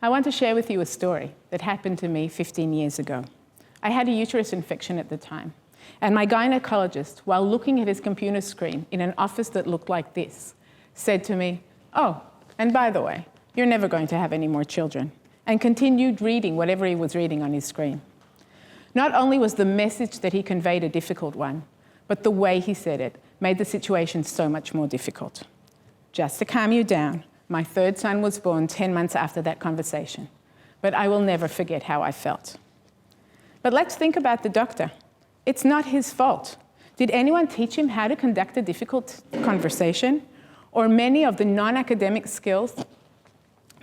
I want to share with you a story that happened to me 15 years ago. I had a uterus infection at the time, and my gynecologist, while looking at his computer screen in an office that looked like this, said to me, "Oh, and by the way, you're never going to have any more children," and continued reading whatever he was reading on his screen. Not only was the message that he conveyed a difficult one, but the way he said it made the situation so much more difficult. Just to calm you down, my third son was born 10 months after that conversation, but I will never forget how I felt. But let's think about the doctor. It's not his fault. Did anyone teach him how to conduct a difficult conversation? Or many of the non-academic skills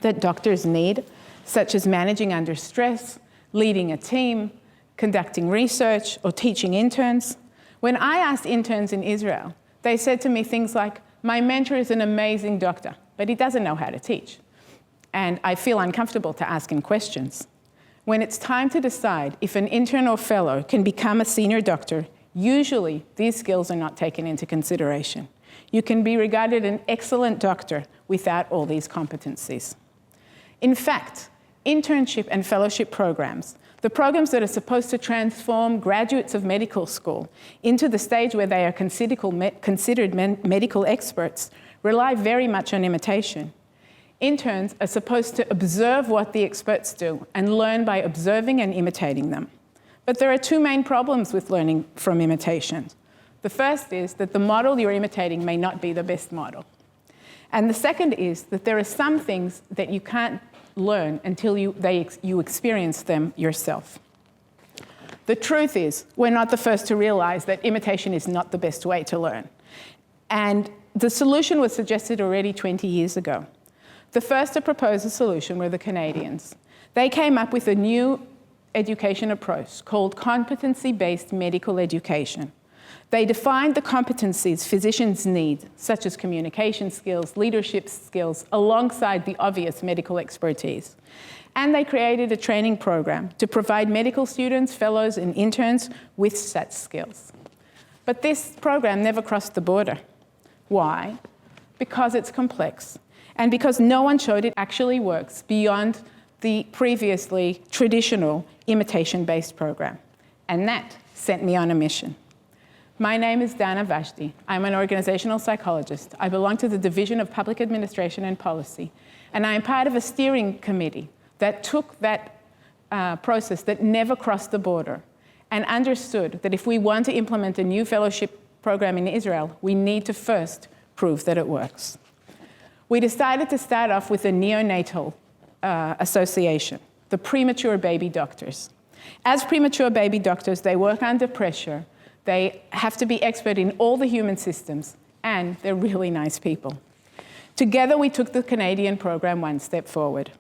that doctors need, such as managing under stress, leading a team, conducting research, or teaching interns? When I asked interns in Israel, they said to me things like, "My mentor is an amazing doctor, but he doesn't know how to teach. And I feel uncomfortable to ask him questions." When it's time to decide if an intern or fellow can become a senior doctor, usually these skills are not taken into consideration. You can be regarded an excellent doctor without all these competencies. In fact, internship and fellowship programs, the programs that are supposed to transform graduates of medical school into the stage where they are considered medical experts, rely very much on imitation. Interns are supposed to observe what the experts do and learn by observing and imitating them. But there are two main problems with learning from imitation. The first is that the model you're imitating may not be the best model. And the second is that there are some things that you can't learn until you experience them yourself. The truth is, we're not the first to realize that imitation is not the best way to learn. And the solution was suggested already 20 years ago. The first to propose a solution were the Canadians. They came up with a new education approach called Competency Based Medical Education. They defined the competencies physicians need, such as communication skills, leadership skills, alongside the obvious medical expertise. And they created a training program to provide medical students, fellows, and interns with such skills. But this program never crossed the border. Why? Because it's complex, and because no one showed it actually works beyond the previously traditional imitation-based program. And that sent me on a mission. My name is Vashdi. I'm an organizational psychologist. I belong to the Division of Public Administration and Policy, and I am part of a steering committee that took that process that never crossed the border and understood that if we want to implement a new fellowship program in Israel, we need to first prove that it works. We decided to start off with a neonatal association, the premature baby doctors. As premature baby doctors, they work under pressure. They have to be expert in all the human systems, and they're really nice people. Together, we took the Canadian program one step forward.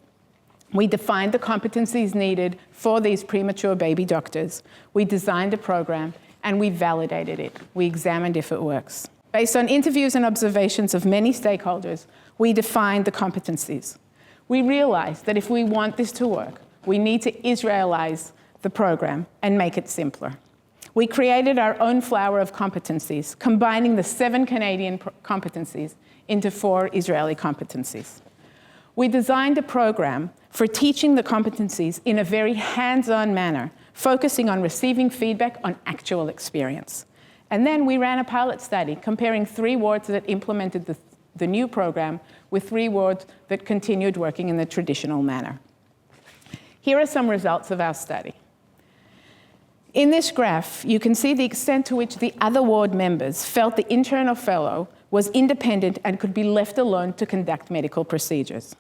We defined the competencies needed for these premature baby doctors. We designed a program, and we validated it. We examined if it works. Based on interviews and observations of many stakeholders, we defined the competencies. We realized that if we want this to work, we need to Israelize the program and make it simpler. We created our own flower of competencies, combining the 7 Canadian competencies into 4 Israeli competencies. We designed a program for teaching the competencies in a very hands-on manner, focusing on receiving feedback on actual experience. And then we ran a pilot study comparing 3 wards that implemented the new program with 3 wards that continued working in the traditional manner. Here are some results of our study. In this graph, you can see the extent to which the other ward members felt the intern or fellow was independent and could be left alone to conduct medical procedures.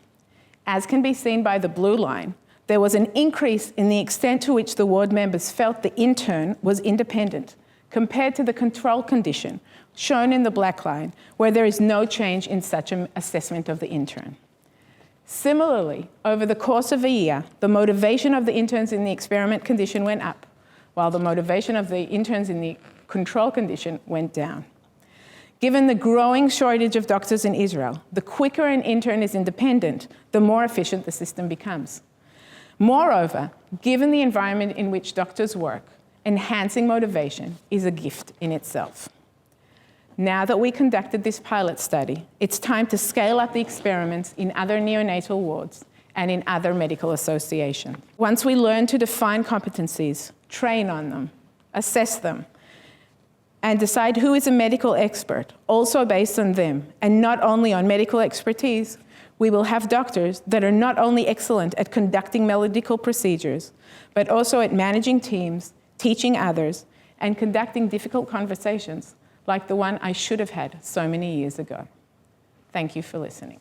As can be seen by the blue line, there was an increase in the extent to which the ward members felt the intern was independent compared to the control condition, shown in the black line, where there is no change in such an assessment of the intern. Similarly, over the course of a year, the motivation of the interns in the experiment condition went up, while the motivation of the interns in the control condition went down. Given the growing shortage of doctors in Israel, the quicker an intern is independent, the more efficient the system becomes. Moreover, given the environment in which doctors work, enhancing motivation is a gift in itself. Now that we conducted this pilot study, it's time to scale up the experiments in other neonatal wards and in other medical associations. Once we learn to define competencies, train on them, assess them, and decide who is a medical expert, also based on them, and not only on medical expertise, we will have doctors that are not only excellent at conducting medical procedures, but also at managing teams, teaching others, and conducting difficult conversations like the one I should have had so many years ago. Thank you for listening.